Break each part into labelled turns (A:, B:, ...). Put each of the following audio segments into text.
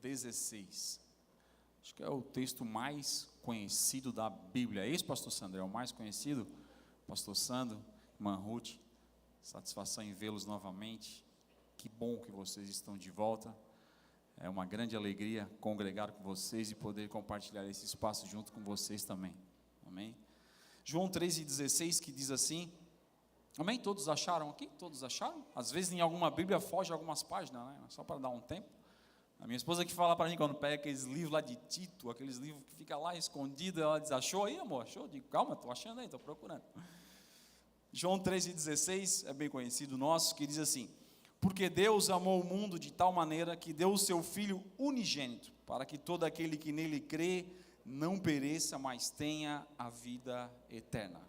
A: 16. Acho que é o texto mais conhecido da Bíblia. É isso, pastor Sandro? É o mais conhecido? Pastor Sandro, irmã Ruth, satisfação em vê-los novamente. Que bom que vocês estão de volta. É uma grande alegria congregar com vocês e poder compartilhar esse espaço junto com vocês também. Amém? João 13,16, que diz assim, amém? Todos acharam aqui? Todos acharam? Às vezes em alguma Bíblia foge algumas páginas, né? Só para dar um tempo. A minha esposa que fala para mim, quando pega aqueles livros lá de Tito, aqueles livros que fica lá escondido, ela diz, achou aí, amor? Achou? Eu digo, calma, estou achando aí, estou procurando. João 13,16, é bem conhecido nosso, que diz assim, porque Deus amou o mundo de tal maneira que deu o seu Filho unigênito, para que todo aquele que nele crê não pereça, mas tenha a vida eterna.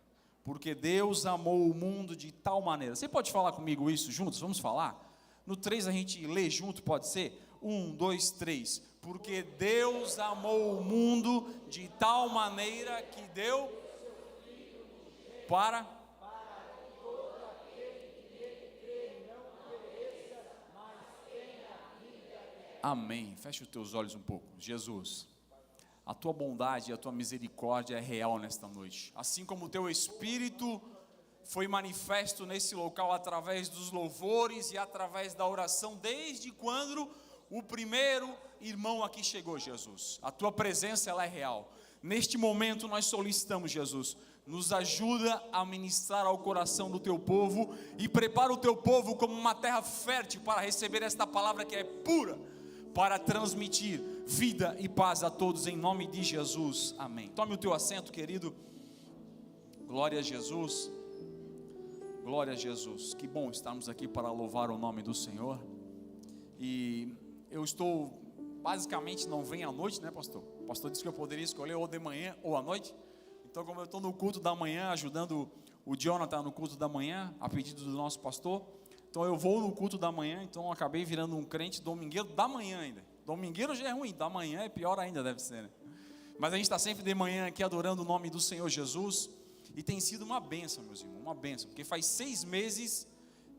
A: Porque Deus amou o mundo de tal maneira. Você pode falar comigo isso juntos? Vamos falar? No 3 a gente lê junto, pode ser? 1, 2, 3. Porque Deus amou o mundo de tal maneira que deu para... Amém. Feche os teus olhos um pouco. Jesus, a tua bondade e a tua misericórdia é real nesta noite. Assim como o teu Espírito foi manifesto nesse local através dos louvores e através da oração, desde quando o primeiro irmão aqui chegou, Jesus. A tua presença, ela é real. Neste momento nós solicitamos, Jesus, nos ajuda a ministrar ao coração do teu povo e prepara o teu povo como uma terra fértil para receber esta palavra que é pura, para transmitir vida e paz a todos, em nome de Jesus, amém. Tome o teu assento, querido. Glória a Jesus, glória a Jesus. Que bom estarmos aqui para louvar o nome do Senhor. E eu estou, basicamente não venho à noite, né, pastor? O pastor disse que eu poderia escolher ou de manhã ou à noite. Então, como eu estou no culto da manhã, ajudando o Jonathan no culto da manhã, a pedido do nosso pastor, então eu vou no culto da manhã, então eu acabei virando um crente domingueiro da manhã ainda. Domingueiro já é ruim, da manhã é pior ainda, deve ser, né? Mas a gente está sempre de manhã aqui adorando o nome do Senhor Jesus, e tem sido uma bênção, meus irmãos, uma bênção, porque faz 6 meses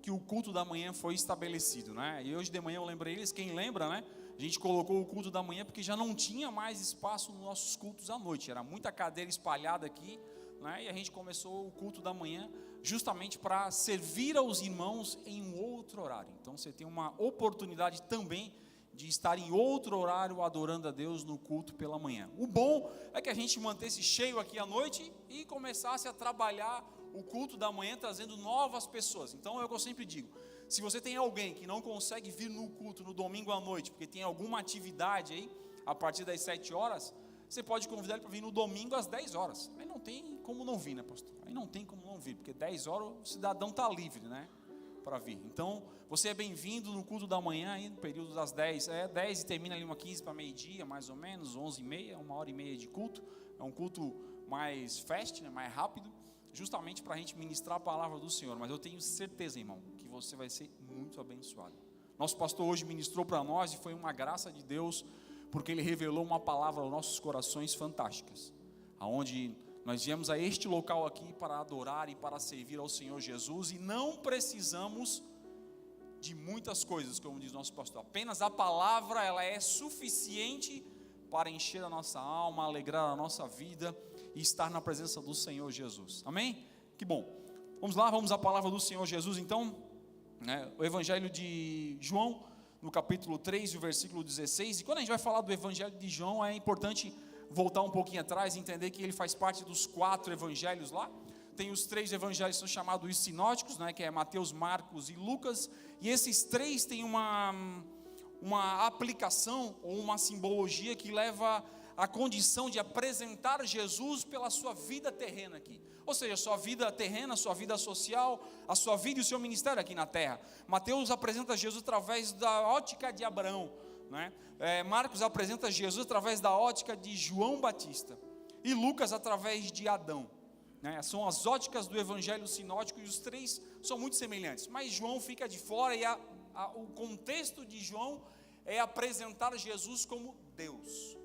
A: que o culto da manhã foi estabelecido, né? E hoje de manhã eu lembrei eles, quem lembra, né? A gente colocou o culto da manhã porque já não tinha mais espaço nos nossos cultos à noite, era muita cadeira espalhada aqui, né? E a gente começou o culto da manhã justamente para servir aos irmãos em um outro horário. Então você tem uma oportunidade também de estar em outro horário adorando a Deus no culto pela manhã. O bom é que a gente mantesse cheio aqui à noite e começasse a trabalhar o culto da manhã trazendo novas pessoas. Então é o que eu sempre digo, se você tem alguém que não consegue vir no culto no domingo à noite, porque tem alguma atividade aí, a partir das 7 horas, você pode convidar ele para vir no domingo às 10 horas. Aí não tem como não vir, né, pastor? Aí não tem como não vir, porque 10 horas o cidadão está livre, né, para vir. Então, você é bem-vindo no culto da manhã, aí no período das 10, 10 e termina ali uma 15 para meio-dia, mais ou menos, 11h30, 1h30 de culto. É um culto mais fast, né, mais rápido, justamente para a gente ministrar a palavra do Senhor. Mas eu tenho certeza, irmão, que você vai ser muito abençoado. Nosso pastor hoje ministrou para nós e foi uma graça de Deus, porque ele revelou uma palavra aos nossos corações fantásticas, aonde nós viemos a este local aqui para adorar e para servir ao Senhor Jesus, e não precisamos de muitas coisas, como diz nosso pastor, apenas a palavra, ela é suficiente para encher a nossa alma, alegrar a nossa vida e estar na presença do Senhor Jesus, amém? Que bom, vamos lá, vamos à palavra do Senhor Jesus então, né? O Evangelho de João, no capítulo 3, o versículo 16, e quando a gente vai falar do Evangelho de João, é importante voltar um pouquinho atrás e entender que ele faz parte dos 4 evangelhos lá. Tem os 3 evangelhos que são chamados sinóticos, né, que é Mateus, Marcos e Lucas, e esses 3 têm uma aplicação ou uma simbologia que leva à condição de apresentar Jesus pela sua vida terrena aqui, ou seja, sua vida terrena, sua vida social, a sua vida e o seu ministério aqui na terra. Mateus apresenta Jesus através da ótica de Abraão, né? Marcos apresenta Jesus através da ótica de João Batista, e Lucas através de Adão, né? São as óticas do evangelho sinótico, e os 3 são muito semelhantes, mas João fica de fora, e o contexto de João é apresentar Jesus como Deus.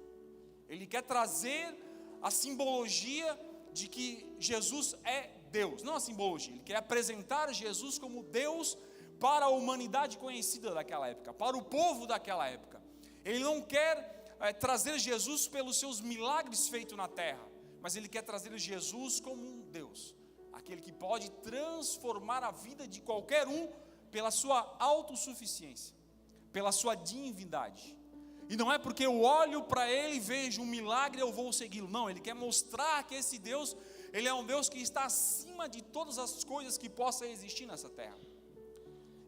A: Ele quer trazer a simbologia de que Jesus é Deus, não a simbologia, ele quer apresentar Jesus como Deus para a humanidade conhecida daquela época, para o povo daquela época. Ele não quer trazer Jesus pelos seus milagres feitos na terra, mas Ele quer trazer Jesus como um Deus, aquele que pode transformar a vida de qualquer um pela sua autossuficiência, pela sua divindade. E não é porque eu olho para Ele e vejo um milagre eu vou segui-lo. Não, Ele quer mostrar que esse Deus, Ele é um Deus que está acima de todas as coisas que possam existir nessa terra.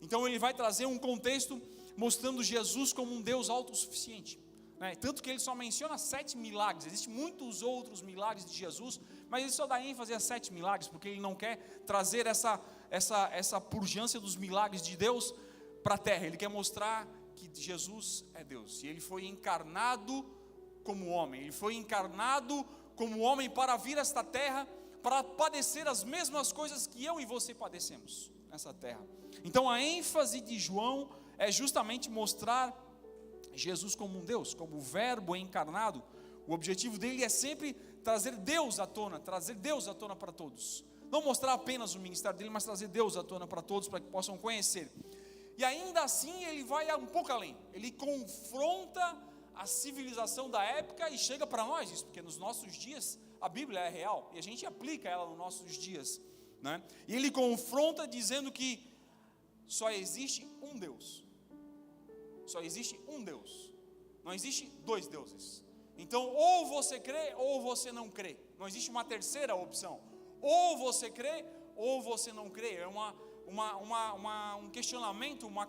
A: Então Ele vai trazer um contexto mostrando Jesus como um Deus autossuficiente, né? Tanto que Ele só menciona 7 milagres. Existem muitos outros milagres de Jesus, mas Ele só dá ênfase a 7 milagres, porque Ele não quer trazer essa purgância dos milagres de Deus para a terra. Ele quer mostrar que Jesus é Deus, e Ele foi encarnado como homem. Ele foi encarnado como homem para vir a esta terra, para padecer as mesmas coisas que eu e você padecemos nessa terra. Então a ênfase de João é justamente mostrar Jesus como um Deus, como o verbo encarnado. O objetivo dele é sempre trazer Deus à tona para todos. Não mostrar apenas o ministério dele, mas trazer Deus à tona para todos, para que possam conhecer. E ainda assim ele vai um pouco além. Ele confronta a civilização da época e chega para nós isso, porque nos nossos dias a Bíblia é real e a gente aplica ela nos nossos dias, né? E ele confronta dizendo que só existe um Deus. Só existe um Deus. Não existe 2 deuses. Então, ou você crê ou você não crê. Não existe uma terceira opção. Ou você crê ou você não crê. É um questionamento, uma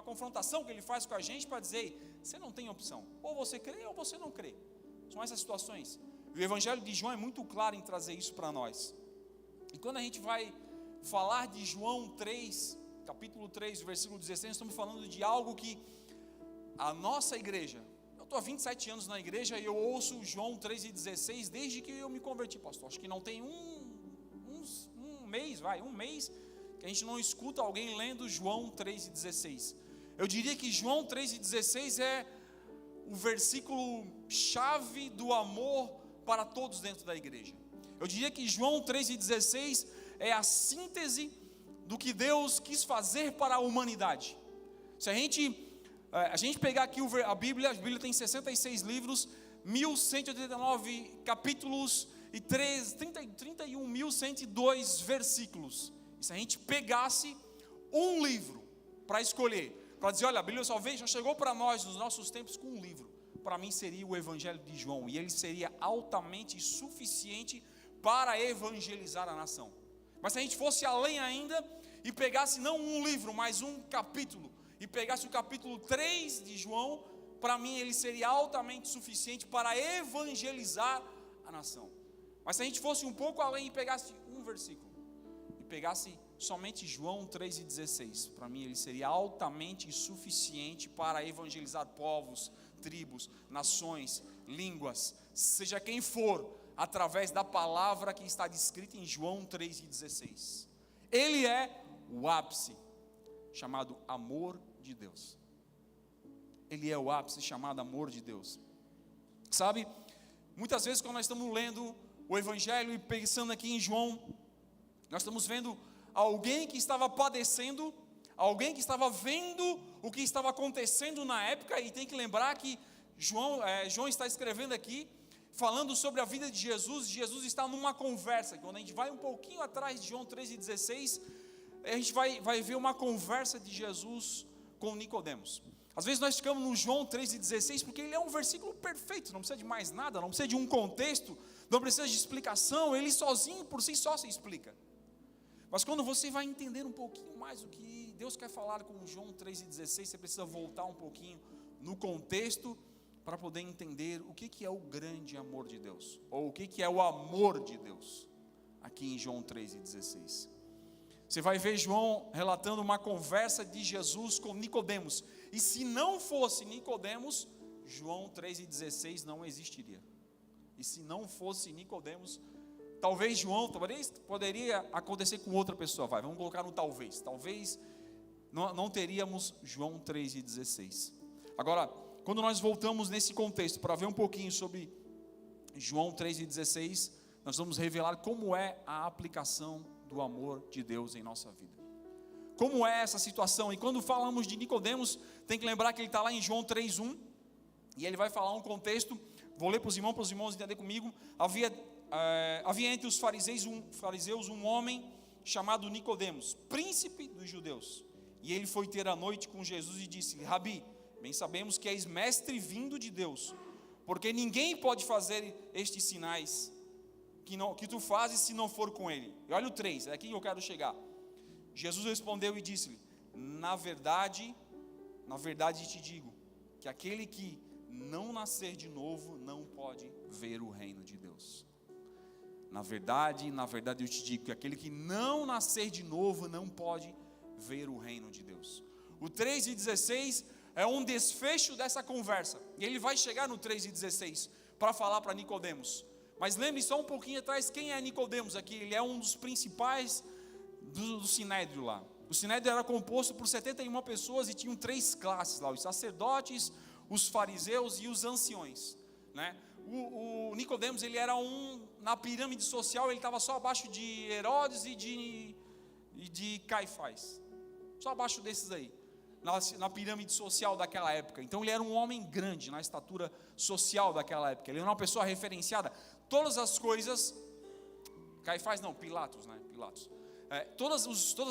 A: confrontação que ele faz com a gente para dizer: você não tem opção. Ou você crê ou você não crê. São essas situações. O Evangelho de João é muito claro em trazer isso para nós. E quando a gente vai falar de João 3, capítulo 3, versículo 16, estamos falando de algo que a nossa igreja, eu estou há 27 anos na igreja e eu ouço João 3,16 desde que eu me converti, pastor. Acho que não tem um mês que a gente não escuta alguém lendo João 3,16. Eu diria que João 3,16 é o versículo chave do amor para todos dentro da igreja. Eu diria que João 3,16 é a síntese do que Deus quis fazer para a humanidade. Se a gente pegar aqui a Bíblia tem 66 livros, 1189 capítulos e 31.102 versículos. E se a gente pegasse um livro para escolher, para dizer: olha, a Bíblia só chegou para nós nos nossos tempos com um livro, para mim seria o Evangelho de João, e ele seria altamente suficiente para evangelizar a nação. Mas se a gente fosse além ainda e pegasse não um livro, mas um capítulo, e pegasse o capítulo 3 de João, para mim ele seria altamente suficiente para evangelizar a nação. Mas se a gente fosse um pouco além e pegasse um versículo, e pegasse somente João 3,16, para mim ele seria altamente suficiente para evangelizar povos, tribos, nações, línguas, seja quem for, através da palavra que está descrita em João 3,16. Ele é o ápice, chamado amor de Deus. Ele é o ápice chamado amor de Deus. Sabe, muitas vezes quando nós estamos lendo o Evangelho e pensando aqui em João, nós estamos vendo alguém que estava padecendo, alguém que estava vendo o que estava acontecendo na época, e tem que lembrar que João está escrevendo aqui, falando sobre a vida de Jesus. Jesus está numa conversa, quando a gente vai um pouquinho atrás de João 3,16, a gente vai ver uma conversa de Jesus com Nicodemos. Às vezes nós ficamos no João 3,16, porque ele é um versículo perfeito, não precisa de mais nada, não precisa de um contexto, não precisa de explicação, ele sozinho, por si só, se explica. Mas quando você vai entender um pouquinho mais o que Deus quer falar com João 3,16, você precisa voltar um pouquinho no contexto, para poder entender o que é o grande amor de Deus, ou o que é o amor de Deus, aqui em João 3,16. Você vai ver João relatando uma conversa de Jesus com Nicodemos, e se não fosse Nicodemos, João 3,16 não existiria. E se não fosse Nicodemos, talvez João, poderia acontecer com outra pessoa, vamos colocar no talvez não teríamos João 3,16. Agora, quando nós voltamos nesse contexto para ver um pouquinho sobre João 3,16, nós vamos revelar como é a aplicação do amor de Deus em nossa vida. Como é essa situação? E quando falamos de Nicodemos, tem que lembrar que ele está lá em João 3,1, E ele vai falar um contexto, vou ler para os irmãos entender comigo. Havia entre os fariseus um homem chamado Nicodemos, príncipe dos judeus. E ele foi ter a noite com Jesus e disse-lhe: Rabi, bem sabemos que és mestre vindo de Deus, porque ninguém pode fazer estes sinais que tu fazes se não for com ele. E olha o 3, é aqui que eu quero chegar. Jesus respondeu e disse-lhe: na verdade te digo, que aquele que não nascer de novo não pode ver o reino de Deus. Na verdade eu te digo que aquele que não nascer de novo não pode ver o reino de Deus. O 3:16 é um desfecho dessa conversa, e ele vai chegar no 3:16 para falar para Nicodemos. Mas lembre só um pouquinho atrás, quem é Nicodemos aqui? Ele é um dos principais do Sinédrio lá. O Sinédrio era composto por 71 pessoas e tinham 3 classes lá: os sacerdotes, os fariseus e os anciões, né? O Nicodemos, ele era na pirâmide social, ele estava só abaixo de Herodes e de Caifás, só abaixo desses aí, na pirâmide social daquela época. Então ele era um homem grande na estatura social daquela época, ele era uma pessoa referenciada. Todas as coisas, Pilatos, né? Todas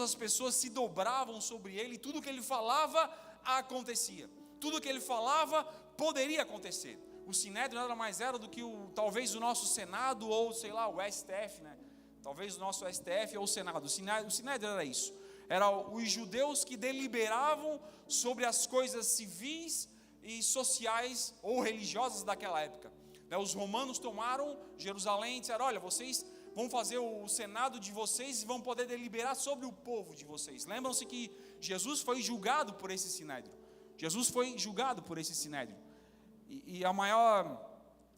A: as pessoas se dobravam sobre ele, e tudo que ele falava acontecia, tudo que ele falava poderia acontecer. O Sinédrio nada mais era do que talvez o nosso Senado, ou sei lá, o STF, né? Talvez o nosso STF ou o Senado. O Sinédrio era isso, era os judeus que deliberavam sobre as coisas civis e sociais ou religiosas daquela época. Os romanos tomaram Jerusalém e disseram: olha, vocês vão fazer o Senado de vocês e vão poder deliberar sobre o povo de vocês. Lembram-se que Jesus foi julgado por esse Sinédrio. E a maior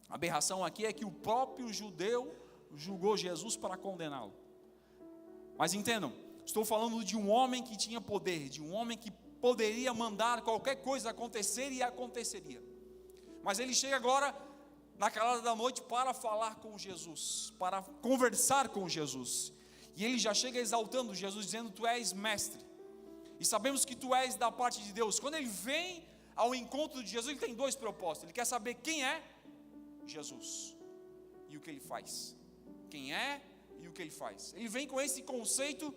A: aberração aqui é que o próprio judeu julgou Jesus para condená-lo. Mas entendam, estou falando de um homem que tinha poder, de um homem que poderia mandar qualquer coisa acontecer e aconteceria. Mas ele chega agora na calada da noite para falar com Jesus, para conversar com Jesus. E ele já chega exaltando Jesus, dizendo: tu és mestre, e sabemos que tu és da parte de Deus. Quando ele vem ao encontro de Jesus, ele tem 2 propósitos. Ele quer saber quem é Jesus e o que ele faz. Quem é e o que ele faz. Ele vem com esse conceito,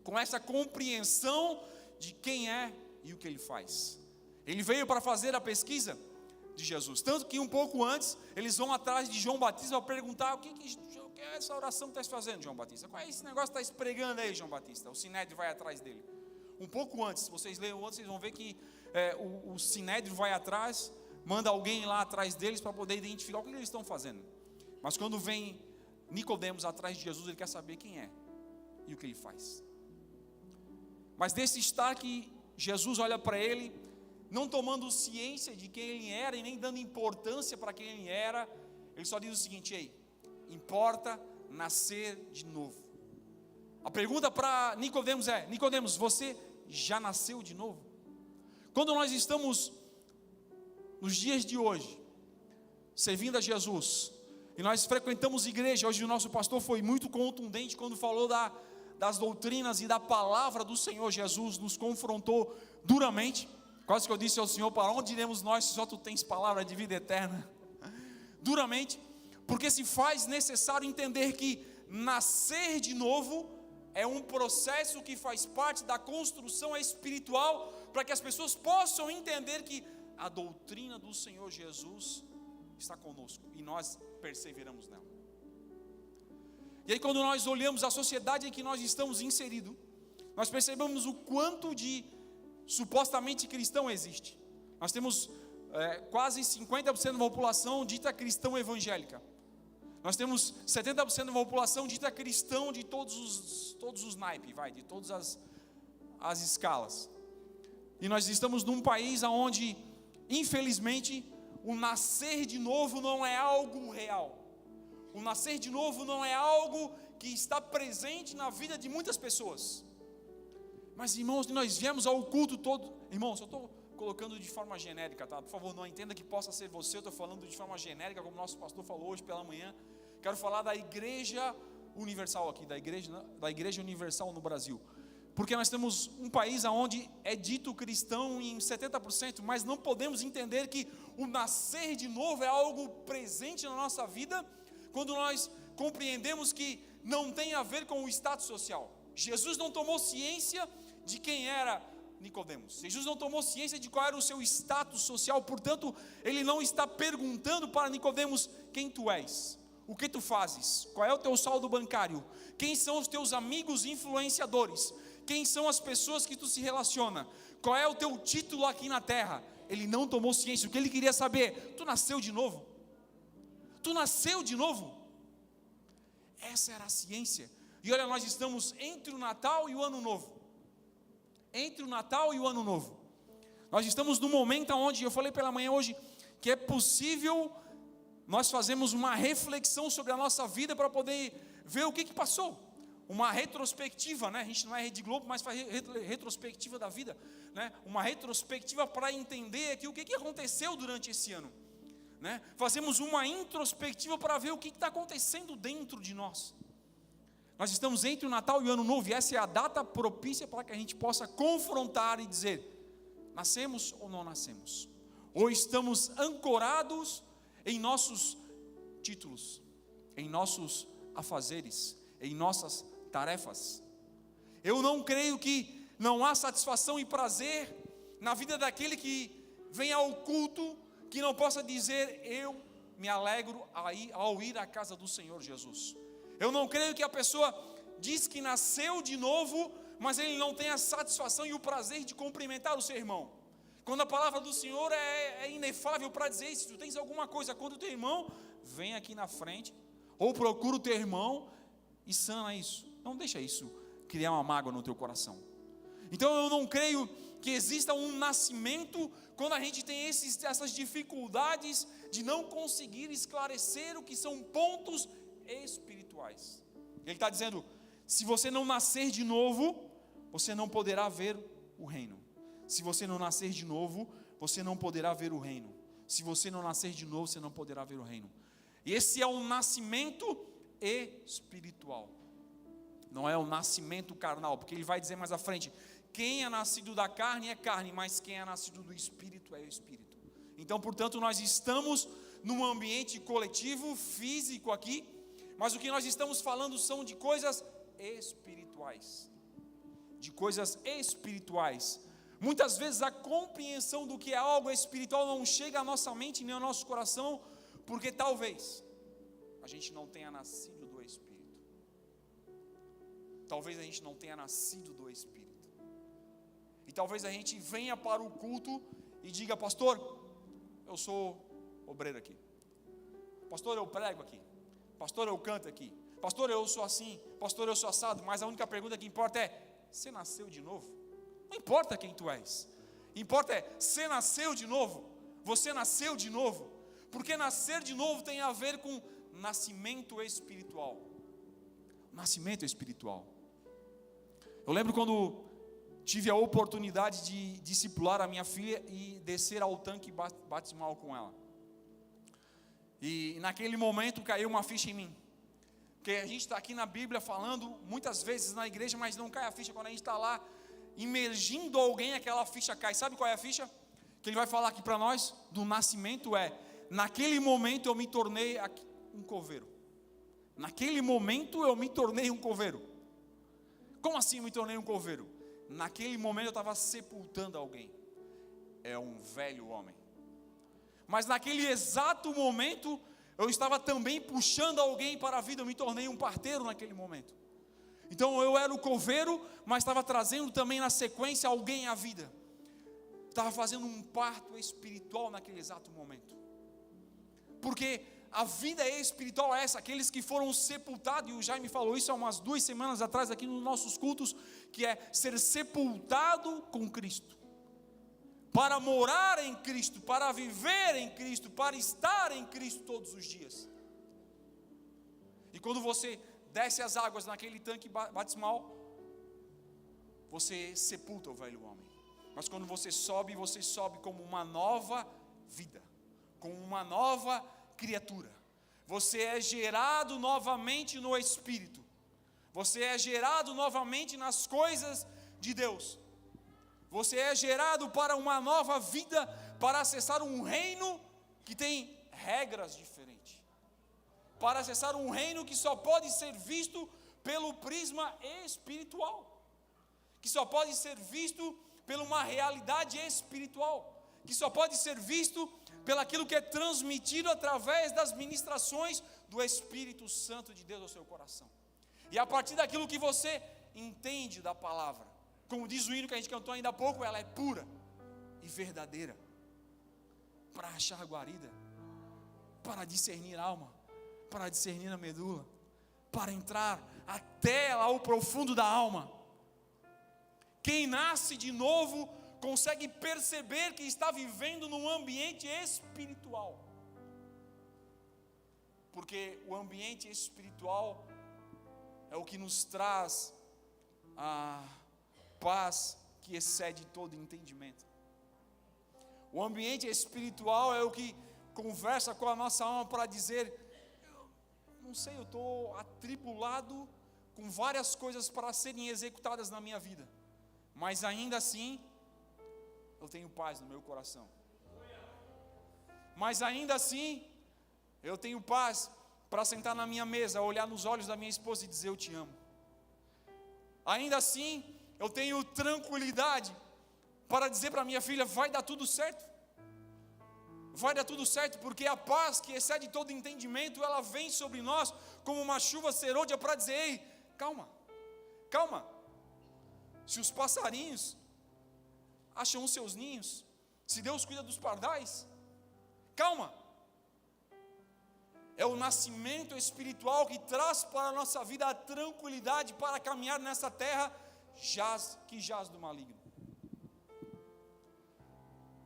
A: com essa compreensão de quem é e o que ele faz. Ele veio para fazer a pesquisa de Jesus, tanto que um pouco antes eles vão atrás de João Batista para perguntar: o que é essa oração que está fazendo, João Batista? Qual é esse negócio que está esfregando aí, João Batista? O Sinédrio vai atrás dele. Um pouco antes, vocês leiam antes, vocês vão ver que o Sinédrio vai atrás, manda alguém lá atrás deles para poder identificar o que eles estão fazendo. Mas quando vem Nicodemos atrás de Jesus, ele quer saber quem é e o que ele faz. Mas desse estar que Jesus olha para ele, não tomando ciência de quem ele era e nem dando importância para quem ele era, ele só diz o seguinte: ei, importa nascer de novo. A pergunta para Nicodemos é: Nicodemos, você já nasceu de novo? Quando nós estamos nos dias de hoje servindo a Jesus, e nós frequentamos igreja, hoje o nosso pastor foi muito contundente quando falou das doutrinas e da palavra do Senhor Jesus, nos confrontou duramente. Quase que eu disse ao Senhor: para onde iremos nós se só tu tens palavra de vida eterna? Duramente, porque se faz necessário entender que nascer de novo é um processo que faz parte da construção espiritual, para que as pessoas possam entender que a doutrina do Senhor Jesus está conosco e nós perseveramos nela. E aí, quando nós olhamos a sociedade em que nós estamos inseridos, nós percebemos o quanto de supostamente cristão existe. Nós temos quase 50% da população dita cristão evangélica. Nós temos 70% da população dita cristão de todos os naipes, de todas as escalas. E nós estamos num país onde, infelizmente, o nascer de novo não é algo real. O nascer de novo não é algo que está presente na vida de muitas pessoas. Mas, irmãos, nós viemos ao culto todo. Irmãos, eu estou colocando de forma genérica, tá? Por favor, não entenda que possa ser você. Eu estou falando de forma genérica, como o nosso pastor falou hoje pela manhã. Quero falar da Igreja Universal aqui, da igreja Universal no Brasil. Porque nós temos um país onde é dito cristão em 70%, mas não podemos entender que o nascer de novo é algo presente na nossa vida, quando nós compreendemos que não tem a ver com o status social. Jesus não tomou ciência de quem era Nicodemos. Jesus não tomou ciência de qual era o seu status social, portanto, ele não está perguntando para Nicodemos quem tu és, o que tu fazes, qual é o teu saldo bancário, quem são os teus amigos influenciadores, quem são as pessoas que tu se relaciona, qual é o teu título aqui na terra. Ele não tomou ciência. O que ele queria saber: tu nasceu de novo? Tu nasceu de novo? Essa era a ciência. E olha, nós estamos entre o Natal e o Ano Novo. Entre o Natal e o Ano Novo. Nós estamos num momento onde, eu falei pela manhã hoje, que é possível nós fazermos uma reflexão sobre a nossa vida para poder ver o que passou. Uma retrospectiva, né? A gente não é Rede Globo, mas faz retrospectiva da vida, né? Uma retrospectiva para entender aqui o que aconteceu durante esse ano, né? Fazemos uma introspectiva para ver o que está acontecendo dentro de nós. Nós estamos entre o Natal e o Ano Novo, e essa é a data propícia para que a gente possa confrontar e dizer: nascemos ou não nascemos? Ou estamos ancorados em nossos títulos, em nossos afazeres, em nossas tarefas? Eu não creio que não há satisfação e prazer na vida daquele que vem ao culto, que não possa dizer: eu me alegro ao ir à casa do Senhor Jesus. Eu não creio que a pessoa diz que nasceu de novo, mas ele não tem a satisfação e o prazer de cumprimentar o seu irmão. Quando a palavra do Senhor é inefável para dizer isso: se tu tens alguma coisa contra o teu irmão, vem aqui na frente, ou procura o teu irmão e sana isso. Não deixa isso criar uma mágoa no teu coração. Então eu não creio que exista um nascimento quando a gente tem essas dificuldades de não conseguir esclarecer o que são pontos espirituais. Ele está dizendo: se você não nascer de novo, você não poderá ver o reino. Se você não nascer de novo, você não poderá ver o reino. Se você não nascer de novo, você não poderá ver o reino. E esse é um nascimento espiritual. Não é um nascimento carnal, porque ele vai dizer mais à frente: quem é nascido da carne é carne, mas quem é nascido do Espírito é o Espírito. Então, portanto, nós estamos num ambiente coletivo, físico aqui, mas o que nós estamos falando são de coisas espirituais. De coisas espirituais. Muitas vezes a compreensão do que é algo espiritual não chega à nossa mente nem ao nosso coração, porque talvez a gente não tenha nascido do Espírito. Talvez a gente não tenha nascido do Espírito. E talvez a gente venha para o culto e diga: pastor, eu sou obreiro aqui. Pastor, eu prego aqui. Pastor, eu canto aqui. Pastor, eu sou assim. Pastor, eu sou assado. Mas a única pergunta que importa é: você nasceu de novo? Não importa quem tu és. Importa é: você nasceu de novo? Você nasceu de novo? Porque nascer de novo tem a ver com nascimento espiritual. Nascimento espiritual. Eu lembro quando tive a oportunidade de discipular a minha filha e descer ao tanque batismal com ela. E naquele momento caiu uma ficha em mim. Porque a gente está aqui na Bíblia falando muitas vezes na igreja, mas não cai a ficha. Quando a gente está lá imergindo alguém, aquela ficha cai. Sabe qual é a ficha? Que ele vai falar aqui para nós do nascimento naquele momento eu me tornei um coveiro. Naquele momento eu me tornei um coveiro. Como assim eu me tornei um coveiro? Naquele momento eu estava sepultando alguém. É um velho homem. Mas naquele exato momento eu estava também puxando alguém para a vida. Eu me tornei um parteiro naquele momento. Então eu era o coveiro, mas estava trazendo também na sequência alguém à vida. Estava fazendo um parto espiritual naquele exato momento. Porque a vida espiritual é essa: aqueles que foram sepultados, e o Jaime falou isso há umas 2 semanas atrás aqui nos nossos cultos, que é ser sepultado com Cristo, para morar em Cristo, para viver em Cristo, para estar em Cristo todos os dias. E quando você desce as águas naquele tanque batismal, você sepulta o velho homem. Mas quando você sobe como uma nova vida, como uma nova criatura. Você é gerado novamente no Espírito. Você é gerado novamente nas coisas de Deus. Você é gerado para uma nova vida, para acessar um reino que tem regras diferentes. Para acessar um reino que só pode ser visto pelo prisma espiritual. Que só pode ser visto por uma realidade espiritual. Que só pode ser visto pelaquilo que é transmitido através das ministrações do Espírito Santo de Deus ao seu coração. E a partir daquilo que você entende da palavra, como diz o hino que a gente cantou ainda há pouco, ela é pura e verdadeira, para achar guarida, para discernir a alma, para discernir a medula, para entrar até lá o profundo da alma. Quem nasce de novo consegue perceber que está vivendo num ambiente espiritual, porque o ambiente espiritual é o que nos traz a paz que excede todo entendimento. O ambiente espiritual é o que conversa com a nossa alma para dizer: não sei, eu estou atribulado com várias coisas para serem executadas na minha vida, mas ainda assim eu tenho paz no meu coração. Mas ainda assim eu tenho paz para sentar na minha mesa, olhar nos olhos da minha esposa e dizer: eu te amo. Ainda assim eu tenho tranquilidade para dizer para minha filha: vai dar tudo certo. Vai dar tudo certo, porque a paz que excede todo entendimento, ela vem sobre nós como uma chuva serôdia para dizer: ei, calma, calma. Se os passarinhos acham os seus ninhos, se Deus cuida dos pardais, calma. É o nascimento espiritual que traz para a nossa vida a tranquilidade para caminhar nessa terra que jaz do maligno.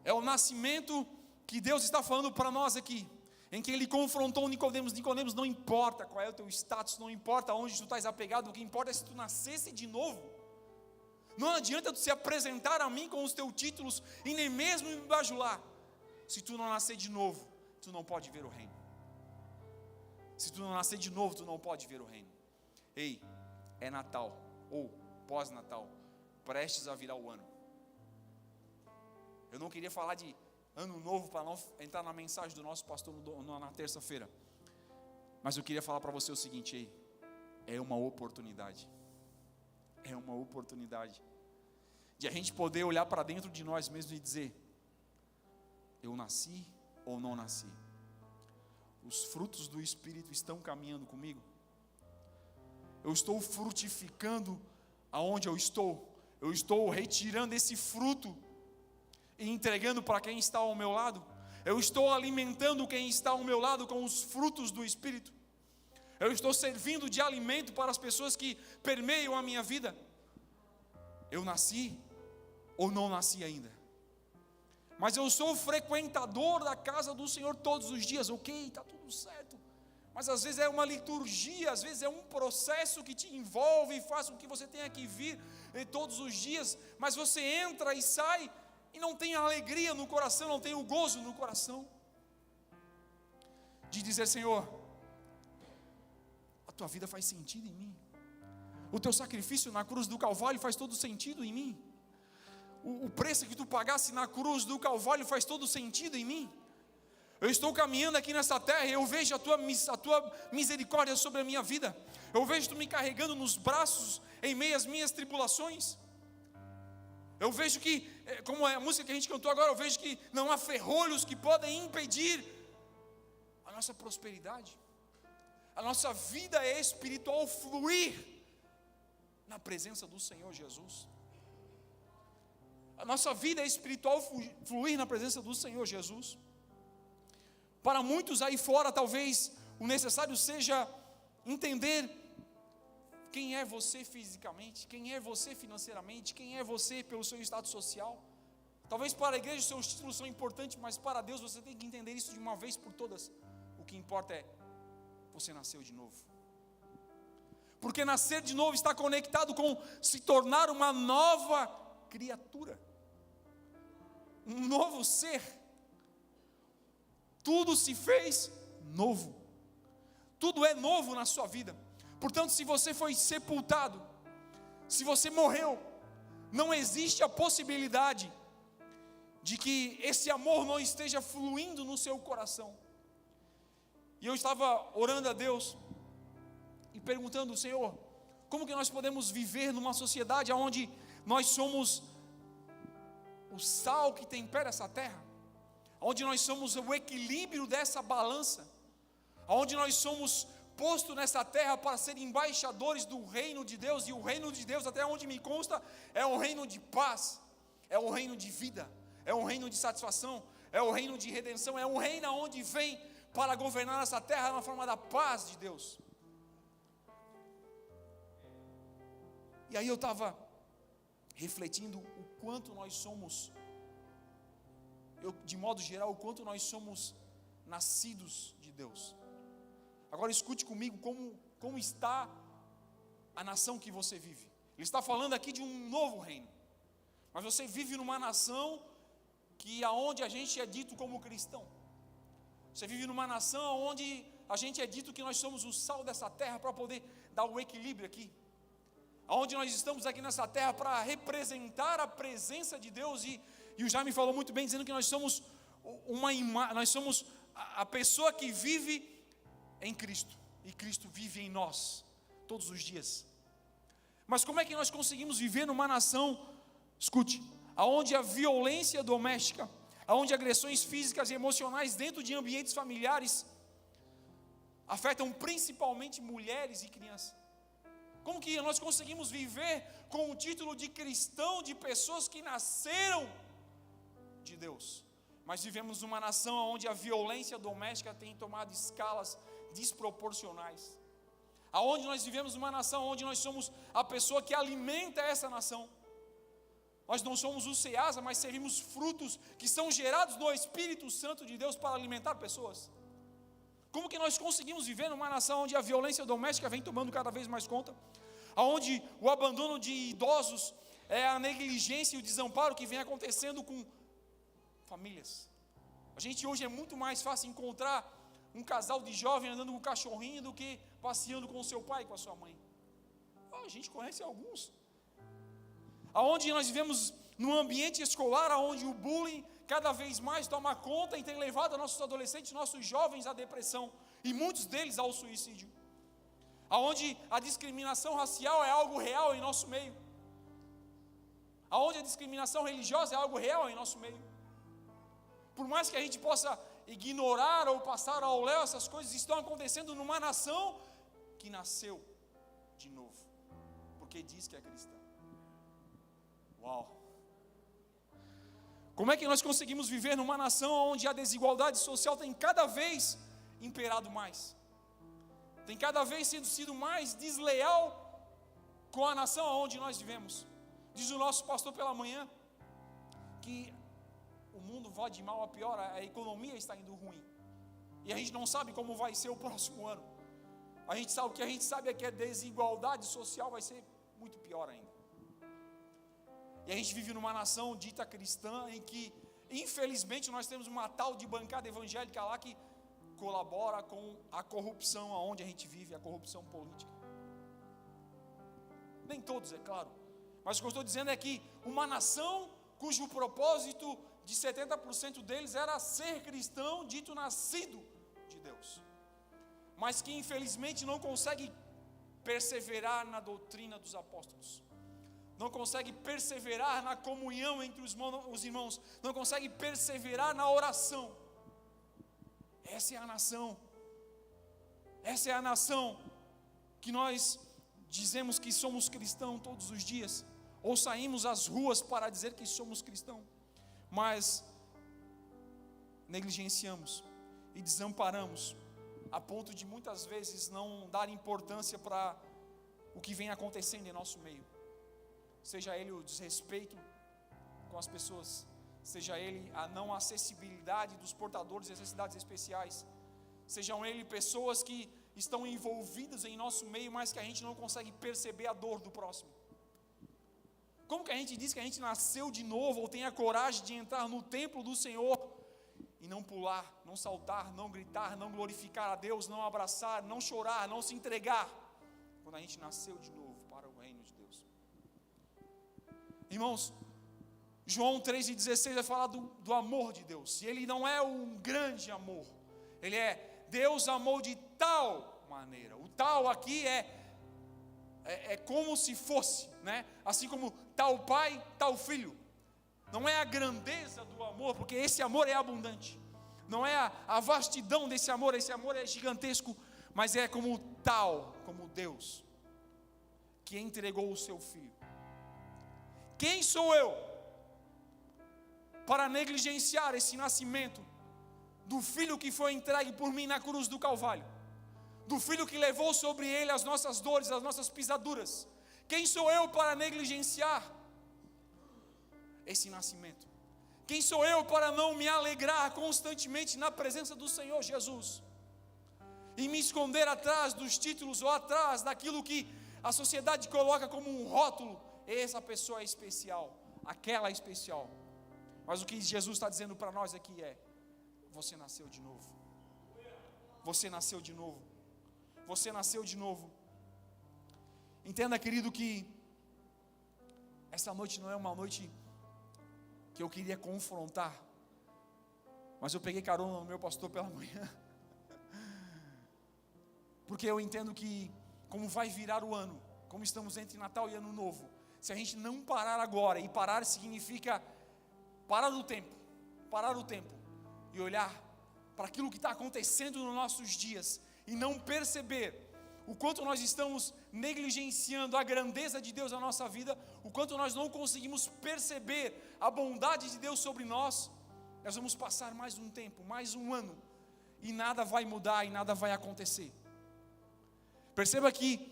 A: É o nascimento que Deus está falando para nós aqui, em que Ele confrontou Nicodemos. Nicodemos, não importa qual é o teu status, não importa onde tu estás apegado, o que importa é se tu nascesse de novo. Não adianta tu se apresentar a mim com os teus títulos e nem mesmo me bajular. Se tu não nascer de novo, tu não pode ver o reino. Se tu não nascer de novo, tu não pode ver o reino. Ei, é Natal, ou pós-Natal, prestes a virar o ano. Eu não queria falar de ano novo para não entrar na mensagem do nosso pastor na terça-feira, mas eu queria falar para você o seguinte: ei, é uma oportunidade. É uma oportunidade de a gente poder olhar para dentro de nós mesmos e dizer: eu nasci ou não nasci? Os frutos do Espírito estão caminhando comigo? Eu estou frutificando aonde eu estou? Eu estou retirando esse fruto e entregando para quem está ao meu lado? Eu estou alimentando quem está ao meu lado com os frutos do Espírito? Eu estou servindo de alimento para as pessoas que permeiam a minha vida? Eu nasci ou não nasci ainda? Mas eu sou frequentador da casa do Senhor todos os dias. Ok, está tudo certo. Mas às vezes é uma liturgia, às vezes é um processo que te envolve e faz com que você tenha que vir todos os dias. Mas você entra e sai e não tem alegria no coração, não tem o gozo no coração de dizer: Senhor, a tua vida faz sentido em mim. O teu sacrifício na cruz do Calvário faz todo sentido em mim. O preço que tu pagasse na cruz do Calvário faz todo sentido em mim. Eu estou caminhando aqui nessa terra e eu vejo a tua misericórdia sobre a minha vida. Eu vejo tu me carregando nos braços em meio às minhas tribulações. Eu vejo que, como é a música que a gente cantou agora, eu vejo que não há ferrolhos que podem impedir a nossa prosperidade. A nossa vida espiritual fluir na presença do Senhor Jesus. A nossa vida espiritual fluir na presença do Senhor Jesus. Para muitos aí fora, talvez o necessário seja entender quem é você fisicamente, quem é você financeiramente, quem é você pelo seu status social. Talvez para a igreja os seus títulos são importantes, mas para Deus você tem que entender isso de uma vez por todas. O que importa é: você nasceu de novo. Porque nascer de novo está conectado com se tornar uma nova criatura, um novo ser. Tudo se fez novo. Tudo é novo na sua vida. Portanto, se você foi sepultado, se você morreu, não existe a possibilidade de que esse amor não esteja fluindo no seu coração. E eu estava orando a Deus e perguntando: Senhor, como que nós podemos viver numa sociedade onde nós somos o sal que tempera essa terra, onde nós somos o equilíbrio dessa balança, onde nós somos postos nessa terra para ser embaixadores do reino de Deus, e o reino de Deus, até onde me consta, é um reino de paz, é um reino de vida, é um reino de satisfação, é um reino de redenção, é um reino onde vem para governar essa terra na forma da paz de Deus. E aí eu estava refletindo o quanto nós somos, de modo geral, o quanto nós somos nascidos de Deus. Agora escute comigo como está a nação que você vive. Ele está falando aqui de um novo reino, mas você vive numa nação que aonde a gente é dito como cristão. Você vive numa nação onde a gente é dito que nós somos o sal dessa terra para poder dar o equilíbrio aqui. Onde nós estamos aqui nessa terra para representar a presença de Deus, e o Jaime falou muito bem, dizendo que nós somos nós somos a pessoa que vive em Cristo, e Cristo vive em nós, todos os dias. Mas como é que nós conseguimos viver numa nação, escute, onde a violência doméstica, onde agressões físicas e emocionais dentro de ambientes familiares afetam principalmente mulheres e crianças? Como que nós conseguimos viver com o título de cristão, de pessoas que nasceram de Deus, mas vivemos numa nação onde a violência doméstica tem tomado escalas desproporcionais, aonde nós vivemos numa nação onde nós somos a pessoa que alimenta essa nação? Nós não somos o Ceasa, mas servimos frutos que são gerados no Espírito Santo de Deus para alimentar pessoas. Como que nós conseguimos viver numa nação onde a violência doméstica vem tomando cada vez mais conta? Onde o abandono de idosos é a negligência e o desamparo que vem acontecendo com famílias. A gente hoje é muito mais fácil encontrar um casal de jovem andando com um cachorrinho do que passeando com o seu pai e com a sua mãe. A gente conhece alguns. Aonde nós vivemos num ambiente escolar onde o bullying cada vez mais toma conta e tem levado nossos adolescentes, nossos jovens à depressão, e muitos deles ao suicídio. Aonde a discriminação racial é algo real em nosso meio. Aonde a discriminação religiosa é algo real em nosso meio. Por mais que a gente possa ignorar ou passar ao léu, essas coisas estão acontecendo numa nação que nasceu de novo, porque diz que é cristã. Uau! Como é que nós conseguimos viver numa nação onde a desigualdade social tem cada vez imperado mais? Tem cada vez sido mais desleal com a nação onde nós vivemos. Diz o nosso pastor pela manhã que o mundo vai de mal a pior, a economia está indo ruim. E a gente não sabe como vai ser o próximo ano. O que a gente sabe é que a desigualdade social vai ser muito pior ainda. E a gente vive numa nação dita cristã em que, infelizmente, nós temos uma tal de bancada evangélica lá que colabora com a corrupção aonde a gente vive, a corrupção política. Nem todos, é claro. Mas o que eu estou dizendo é que uma nação cujo propósito de 70% deles era ser cristão, dito nascido de Deus, mas que infelizmente não consegue perseverar na doutrina dos apóstolos, não consegue perseverar na comunhão entre os irmãos, não consegue perseverar na oração. Essa é a nação que nós dizemos que somos cristãos todos os dias, ou saímos às ruas para dizer que somos cristãos, mas negligenciamos e desamparamos, a ponto de muitas vezes não dar importância para o que vem acontecendo em nosso meio, seja ele o desrespeito com as pessoas, seja ele a não acessibilidade dos portadores de necessidades especiais, sejam ele pessoas que estão envolvidas em nosso meio, mas que a gente não consegue perceber a dor do próximo. Como que a gente diz que a gente nasceu de novo, ou tem a coragem de entrar no templo do Senhor e não pular, não saltar, não gritar, não glorificar a Deus, não abraçar, não chorar, não se entregar, quando a gente nasceu de novo para o reino de Deus? Irmãos, João 3,16 vai falar do amor de Deus. E ele não é um grande amor. Ele é Deus amou de tal maneira. O tal aqui é como se fosse, né? Assim como tal pai, tal filho. Não é a grandeza do amor, porque esse amor é abundante. Não é a vastidão desse amor, esse amor é gigantesco, mas é como tal, como Deus, que entregou o seu filho. Quem sou eu para negligenciar esse nascimento do filho que foi entregue por mim na cruz do Calvário? Do filho que levou sobre ele as nossas dores, as nossas pisaduras. Quem sou eu para negligenciar esse nascimento? Quem sou eu para não me alegrar constantemente na presença do Senhor Jesus? E me esconder atrás dos títulos ou atrás daquilo que a sociedade coloca como um rótulo. Essa pessoa é especial, aquela é especial. Mas o que Jesus está dizendo para nós aqui é: você nasceu de novo. Você nasceu de novo. Você nasceu de novo. Entenda, querido, que essa noite não é uma noite que eu queria confrontar, mas eu peguei carona no meu pastor pela manhã, porque eu entendo que, como vai virar o ano, como estamos entre Natal e Ano Novo, se a gente não parar agora, e parar significa parar o tempo e olhar para aquilo que está acontecendo nos nossos dias, e não perceber o quanto nós estamos negligenciando a grandeza de Deus na nossa vida, o quanto nós não conseguimos perceber a bondade de Deus sobre nós, nós vamos passar mais um tempo, mais um ano, e nada vai mudar e nada vai acontecer. Perceba que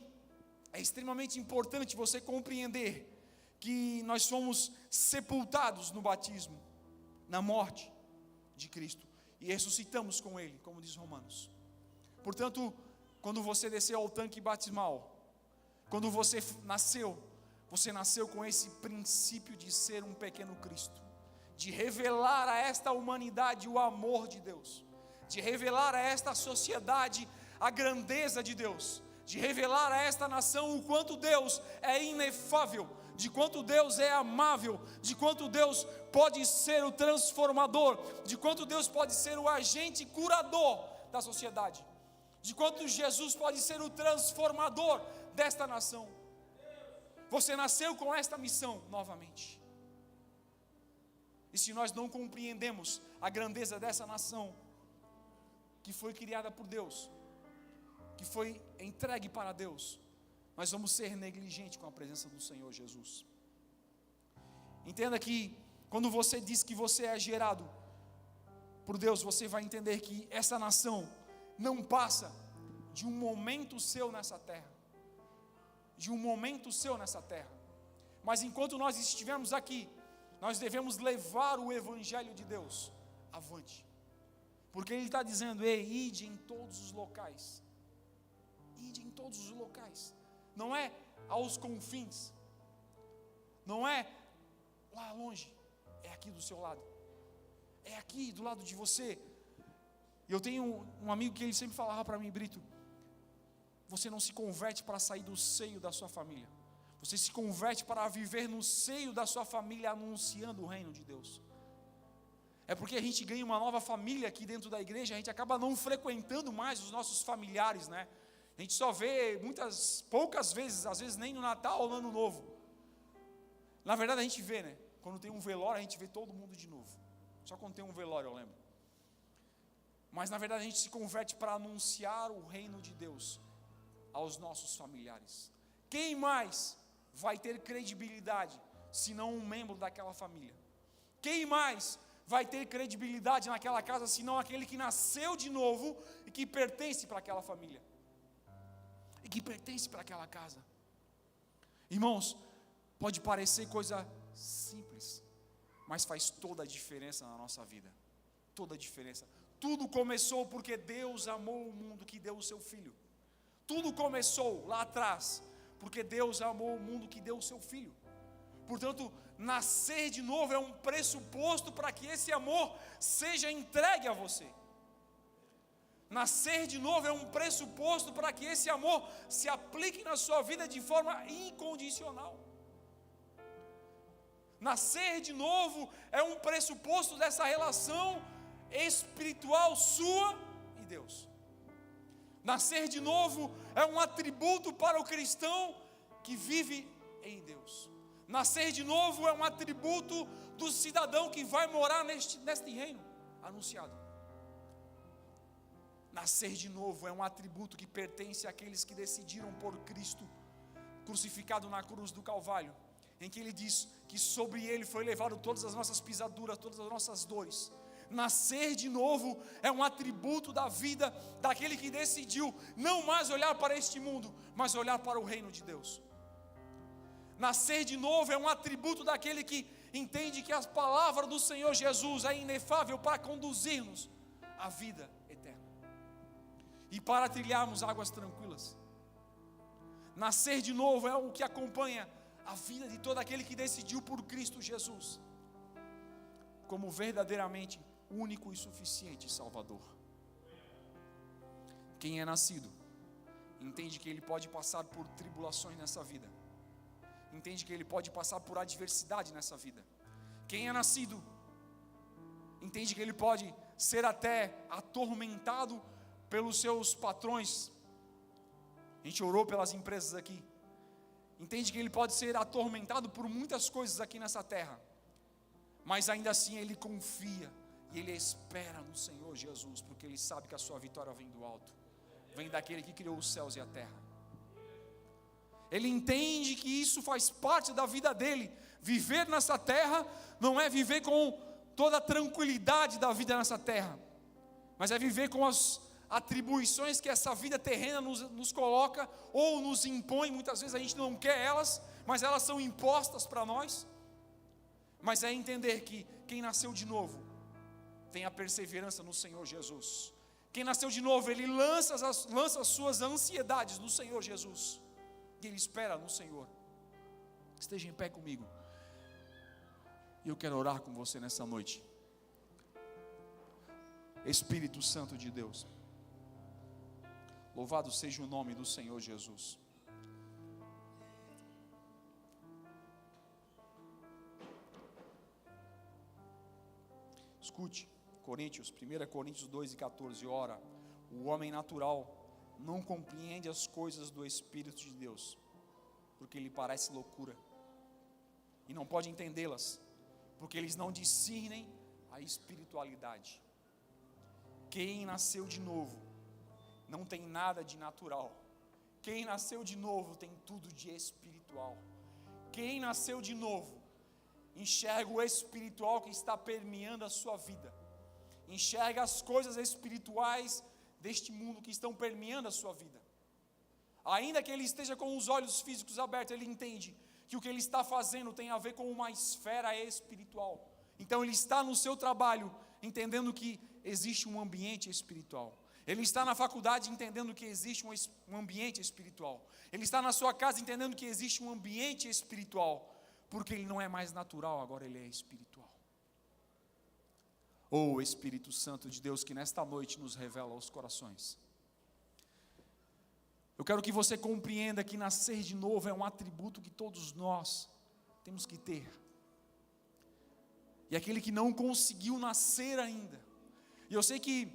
A: é extremamente importante você compreender que nós somos sepultados no batismo, na morte de Cristo, e ressuscitamos com Ele, como diz Romanos. Portanto, quando você desceu ao tanque batismal, quando você nasceu com esse princípio de ser um pequeno Cristo, de revelar a esta humanidade o amor de Deus, de revelar a esta sociedade a grandeza de Deus, de revelar a esta nação o quanto Deus é inefável, de quanto Deus é amável, de quanto Deus pode ser o transformador, de quanto Deus pode ser o agente curador da sociedade, de quanto Jesus pode ser o transformador desta nação. Você nasceu com esta missão novamente. E se nós não compreendemos a grandeza dessa nação, que foi criada por Deus, que foi entregue para Deus, nós vamos ser negligentes com a presença do Senhor Jesus. Entenda que quando você diz que você é gerado por Deus, você vai entender que essa nação não passa de um momento seu nessa terra, mas enquanto nós estivermos aqui, nós devemos levar o Evangelho de Deus avante, porque Ele está dizendo: ei, ide em todos os locais, não é aos confins, não é lá longe, é aqui do seu lado, é aqui do lado de você. E eu tenho um amigo que ele sempre falava para mim: Brito, você não se converte para sair do seio da sua família, você se converte para viver no seio da sua família, anunciando o reino de Deus. É porque a gente ganha uma nova família aqui dentro da igreja, a gente acaba não frequentando mais os nossos familiares, né? A gente só vê poucas vezes, às vezes nem no Natal ou no Ano Novo. Na verdade a gente vê, né? Quando tem um velório a gente vê todo mundo de novo. Só quando tem um velório eu lembro. Mas na verdade a gente se converte para anunciar o reino de Deus aos nossos familiares. Quem mais vai ter credibilidade se não um membro daquela família? Quem mais vai ter credibilidade naquela casa se não aquele que nasceu de novo e que pertence para aquela família? E que pertence para aquela casa? Irmãos, pode parecer coisa simples, mas faz toda a diferença na nossa vida. Toda a diferença. Tudo começou porque Deus amou o mundo que deu o seu Filho. Tudo começou lá atrás porque Deus amou o mundo que deu o seu Filho. Portanto, nascer de novo é um pressuposto para que esse amor seja entregue a você. Nascer de novo é um pressuposto para que esse amor se aplique na sua vida de forma incondicional. Nascer de novo é um pressuposto dessa relação espiritual sua e Deus. Nascer de novo é um atributo para o cristão que vive em Deus. Nascer de novo é um atributo do cidadão que vai morar neste reino anunciado. Nascer de novo é um atributo que pertence àqueles que decidiram por Cristo crucificado na cruz do Calvário, em que ele diz que sobre ele foi levado todas as nossas pisaduras, todas as nossas dores. Nascer de novo é um atributo da vida daquele que decidiu não mais olhar para este mundo, mas olhar para o reino de Deus. Nascer de novo é um atributo daquele que entende que a palavra do Senhor Jesus é inefável para conduzir-nos à vida eterna e para trilharmos águas tranquilas. Nascer de novo é o que acompanha a vida de todo aquele que decidiu por Cristo Jesus como verdadeiramente único e suficiente Salvador. Quem é nascido entende que ele pode passar por tribulações nessa vida, entende que ele pode passar por adversidade nessa vida. Quem é nascido entende que ele pode ser até atormentado pelos seus patrões. A gente orou pelas empresas aqui. Entende que ele pode ser atormentado por muitas coisas aqui nessa terra, mas ainda assim ele confia e ele espera no Senhor Jesus, porque ele sabe que a sua vitória vem do alto, vem daquele que criou os céus e a terra. Ele entende que isso faz parte da vida dele. Viver nessa terra não é viver com toda a tranquilidade da vida nessa terra, mas é viver com as atribuições que essa vida terrena nos coloca ou nos impõe. Muitas vezes a gente não quer elas, mas elas são impostas para nós. Mas é entender que quem nasceu de novo tem a perseverança no Senhor Jesus. Quem nasceu de novo, ele lança as suas ansiedades no Senhor Jesus, e ele espera no Senhor. Esteja em pé comigo, e eu quero orar com você nessa noite. Espírito Santo de Deus, louvado seja o nome do Senhor Jesus. Escute, 1 Coríntios 2:14, ora, o homem natural não compreende as coisas do Espírito de Deus, porque lhe parece loucura, e não pode entendê-las, porque eles não discernem a espiritualidade. Quem nasceu de novo não tem nada de natural. Quem nasceu de novo tem tudo de espiritual. Quem nasceu de novo enxerga o espiritual que está permeando a sua vida, enxerga as coisas espirituais deste mundo que estão permeando a sua vida. Ainda que ele esteja com os olhos físicos abertos, ele entende que o que ele está fazendo tem a ver com uma esfera espiritual. Então ele está no seu trabalho entendendo que existe um ambiente espiritual. Ele está na faculdade entendendo que existe um ambiente espiritual. Ele está na sua casa entendendo que existe um ambiente espiritual, porque ele não é mais natural, agora ele é espiritual. Oh, Espírito Santo de Deus, que nesta noite nos revela aos corações. Eu quero que você compreenda que nascer de novo é um atributo que todos nós temos que ter. E aquele que não conseguiu nascer ainda, e eu sei que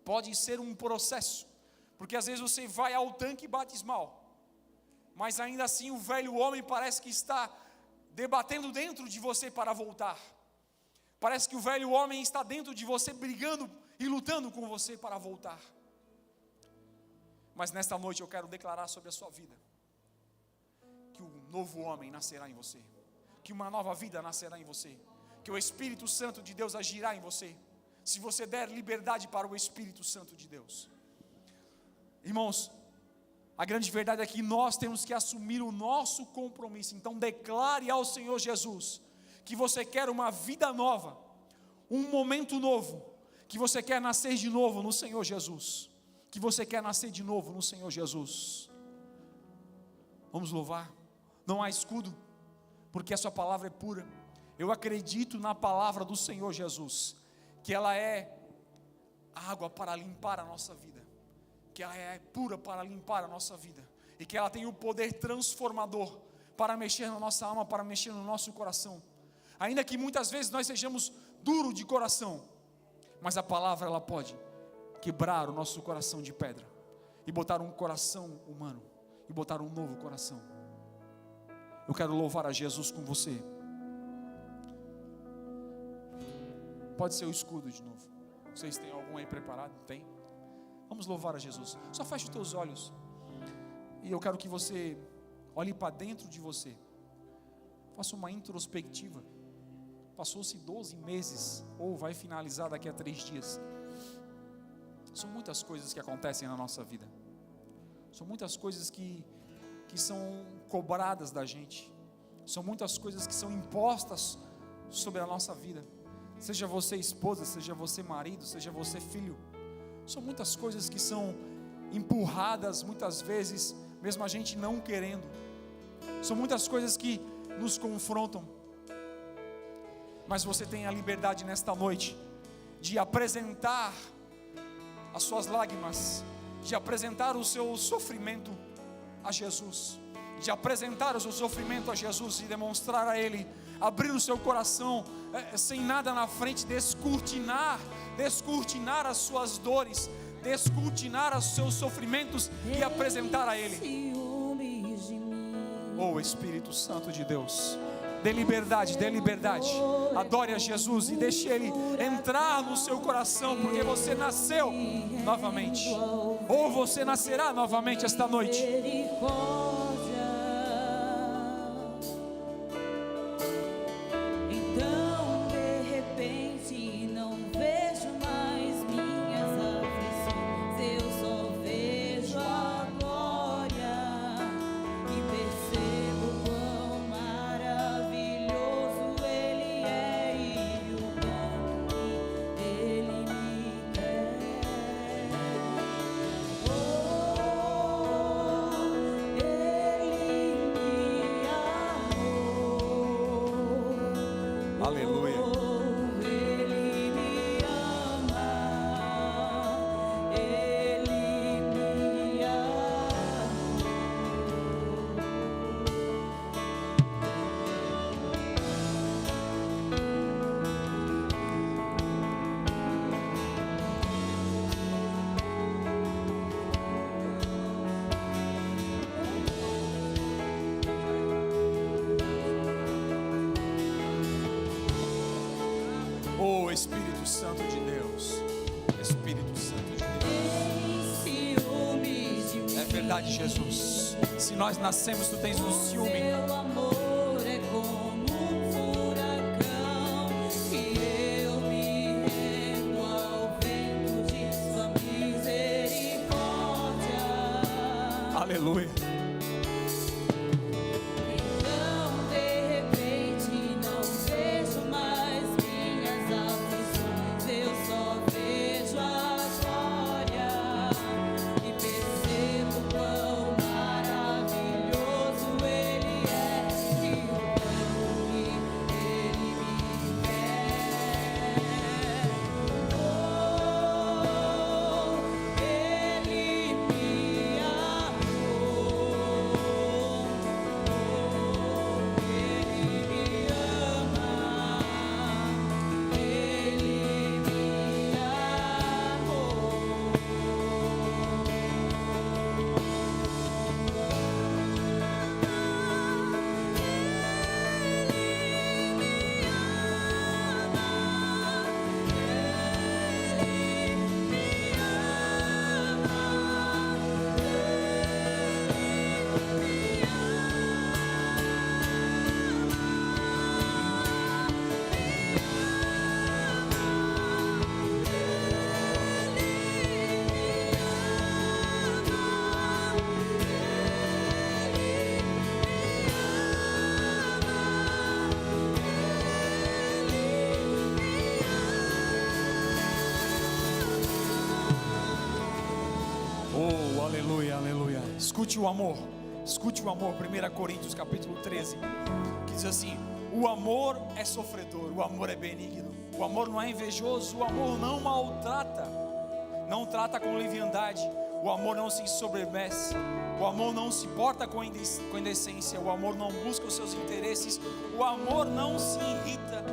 A: pode ser um processo, porque às vezes você vai ao tanque batismal, mas ainda assim o velho homem parece que está debatendo dentro de você para voltar. Parece que o velho homem está dentro de você brigando e lutando com você para voltar. Mas nesta noite eu quero declarar sobre a sua vida que o novo homem nascerá em você, que uma nova vida nascerá em você, que o Espírito Santo de Deus agirá em você, se você der liberdade para o Espírito Santo de Deus. Irmãos, a grande verdade é que nós temos que assumir o nosso compromisso. Então declare ao Senhor Jesus que você quer uma vida nova, um momento novo, que você quer nascer de novo no Senhor Jesus, que você quer nascer de novo no Senhor Jesus. Vamos louvar. Não há escudo, porque a sua palavra é pura. Eu acredito na palavra do Senhor Jesus, que ela é água para limpar a nossa vida, que ela é pura para limpar a nossa vida, e que ela tem o poder transformador para mexer na nossa alma, para mexer no nosso coração. Ainda que muitas vezes nós sejamos duros de coração, mas a palavra ela pode quebrar o nosso coração de pedra e botar um coração humano, e botar um novo coração. Eu quero louvar a Jesus com você. Pode ser o escudo de novo. Vocês têm algum aí preparado? Tem? Vamos louvar a Jesus. Só feche os teus olhos. E eu quero que você olhe para dentro de você. Faça uma introspectiva. Passou-se 12 meses, ou vai finalizar daqui a 3 dias. São muitas coisas que acontecem na nossa vida. São muitas coisas que são cobradas da gente. São muitas coisas que são impostas sobre a nossa vida. Seja você esposa, seja você marido, seja você filho. São muitas coisas que são empurradas muitas vezes, mesmo a gente não querendo. São muitas coisas que nos confrontam. Mas você tem a liberdade nesta noite de apresentar as suas lágrimas, de apresentar o seu sofrimento a Jesus, de apresentar o seu sofrimento a Jesus e demonstrar a Ele, abrir o seu coração, sem nada na frente, descortinar as suas dores, descortinar os seus sofrimentos e apresentar a Ele. Oh Espírito Santo de Deus, dê liberdade, adore a Jesus e deixe Ele entrar no seu coração, porque você nasceu novamente, ou você nascerá novamente esta noite. Espírito Santo de Deus, Espírito Santo de Deus, é verdade, Jesus. Se nós nascemos, tu tens um ciúme. Teu amor é como um furacão, e eu me rendo ao vento de sua misericórdia. Aleluia. Aleluia, aleluia. Escute o amor, 1 Coríntios capítulo 13, que diz assim: o amor é sofredor, o amor é benigno, o amor não é invejoso, o amor não maltrata, não trata com leviandade, o amor não se ensoberbece, o amor não se porta com indecência, o amor não busca os seus interesses, o amor não se irrita,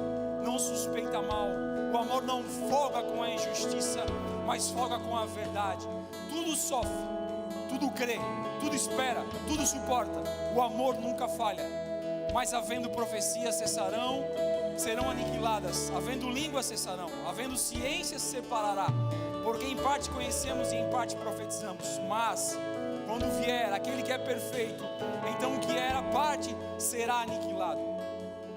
A: não suspeita mal, o amor não folga com a injustiça, mas folga com a verdade. Tudo sofre, tudo crê, tudo espera, tudo suporta. O amor nunca falha. Mas havendo profecias serão aniquiladas, havendo línguas cessarão, havendo ciência se separará, porque em parte conhecemos e em parte profetizamos. Mas quando vier aquele que é perfeito, então o que era parte será aniquilado.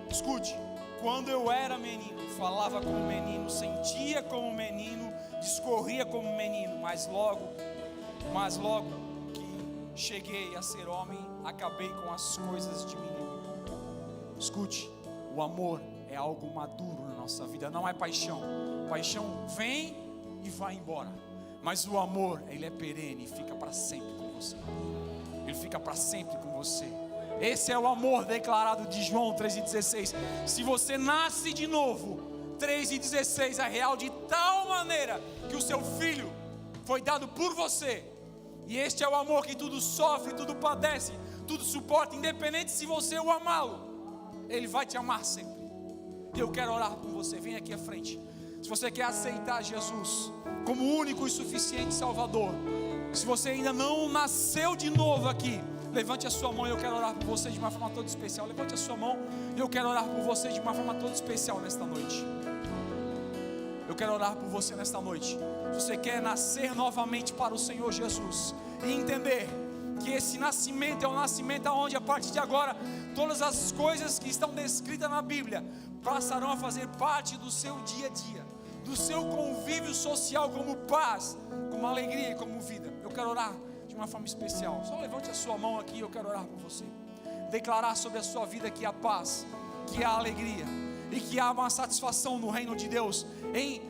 A: Escute, quando eu era menino, falava como menino, sentia como menino, discorria como menino, mas logo que cheguei a ser homem, acabei com as coisas de menino. Escute, o amor é algo maduro na nossa vida, não é paixão. Paixão vem e vai embora, mas o amor, ele é perene e fica para sempre com você. Ele fica para sempre com você. Esse é o amor declarado de João 3,16. Se você nasce de novo, 3,16 é real de tal maneira que o seu filho foi dado por você. E este é o amor que tudo sofre, tudo padece, tudo suporta, independente se você o amá-lo, ele vai te amar sempre. E eu quero orar por você, vem aqui à frente. Se você quer aceitar Jesus como único e suficiente Salvador, se você ainda não nasceu de novo aqui, levante a sua mão e eu quero orar por você de uma forma toda especial. Levante a sua mão e eu quero orar por você de uma forma toda especial nesta noite. Eu quero orar por você nesta noite. Se você quer nascer novamente para o Senhor Jesus e entender que esse nascimento é um nascimento onde a partir de agora todas as coisas que estão descritas na Bíblia passarão a fazer parte do seu dia a dia, do seu convívio social, como paz, como alegria e como vida. Eu quero orar de uma forma especial. Só levante a sua mão aqui, eu quero orar por você. Declarar sobre a sua vida que há paz, que há alegria e que há uma satisfação no reino de Deus em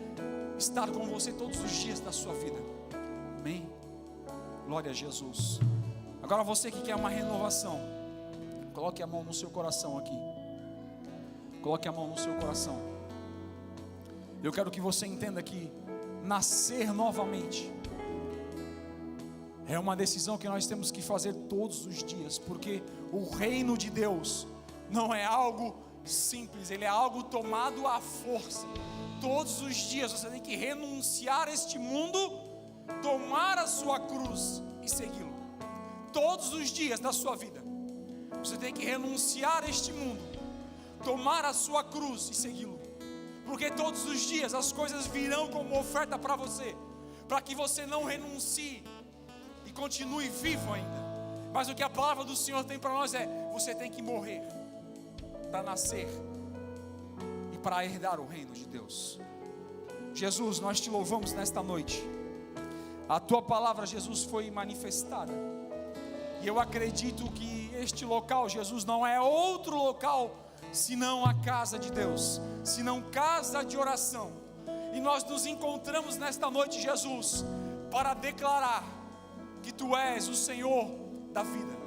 A: estar com você todos os dias da sua vida. Amém? Glória a Jesus. Agora você que quer uma renovação, coloque a mão no seu coração aqui. Coloque a mão no seu coração. Eu quero que você entenda que nascer novamente é uma decisão que nós temos que fazer todos os dias, porque o reino de Deus não é algo simples, ele é algo tomado à força. Todos os dias você tem que renunciar a este mundo, tomar a sua cruz e segui-lo. Todos os dias da sua vida você tem que renunciar a este mundo, tomar a sua cruz e segui-lo, porque todos os dias as coisas virão como oferta para você, para que você não renuncie e continue vivo ainda. Mas o que a palavra do Senhor tem para nós é: você tem que morrer para nascer e para herdar o reino de Deus. Jesus, nós te louvamos nesta noite. A tua palavra, Jesus, foi manifestada, e eu acredito que este local, Jesus, não é outro local senão a casa de Deus, senão casa de oração. E nós nos encontramos nesta noite, Jesus, para declarar que Tu és o Senhor da vida,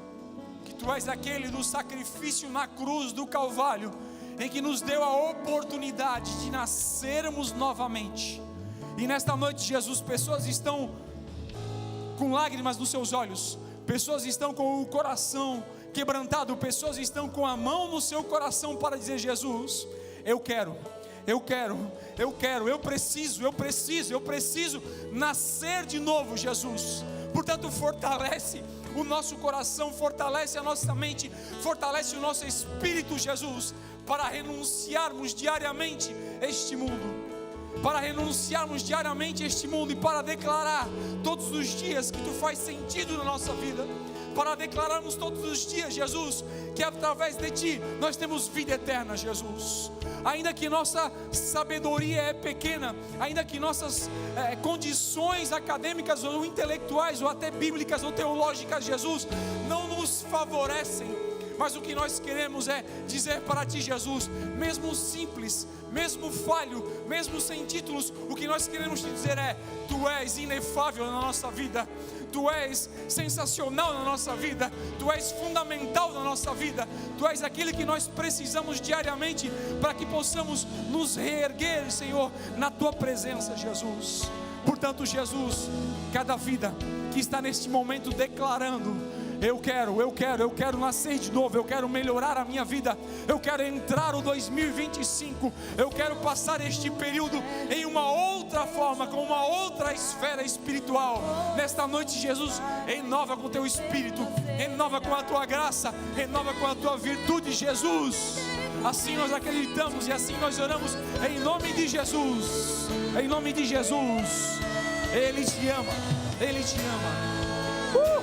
A: que Tu és aquele do sacrifício na cruz do Calvário, em que nos deu a oportunidade de nascermos novamente. E nesta noite, Jesus, pessoas estão com lágrimas nos seus olhos, pessoas estão com o coração quebrantado, pessoas estão com a mão no seu coração para dizer: Jesus, eu preciso nascer de novo, Jesus. Portanto, fortalece o nosso coração, fortalece a nossa mente, fortalece o nosso espírito, Jesus, para renunciarmos diariamente este mundo, e para declarar todos os dias que Tu faz sentido na nossa vida, para declararmos todos os dias, Jesus, que através de Ti nós temos vida eterna, Jesus. Ainda que nossa sabedoria é pequena, ainda que nossas condições acadêmicas ou intelectuais ou até bíblicas ou teológicas, Jesus, não nos favorecem, mas o que nós queremos é dizer para Ti, Jesus, mesmo simples, mesmo falho, mesmo sem títulos, o que nós queremos te dizer é: Tu és inefável na nossa vida, Tu és sensacional na nossa vida, Tu és fundamental na nossa vida, Tu és aquilo que nós precisamos diariamente para que possamos nos reerguer, Senhor, na Tua presença, Jesus. Portanto, Jesus, cada vida que está neste momento declarando: eu quero nascer de novo, eu quero melhorar a minha vida, eu quero entrar o 2025, eu quero passar este período em uma outra forma, com uma outra esfera espiritual. Nesta noite, Jesus, renova com o teu Espírito, renova com a tua graça, renova com a tua virtude, Jesus. Assim nós acreditamos e assim nós oramos, em nome de Jesus, em nome de Jesus. Ele te ama, Ele te ama.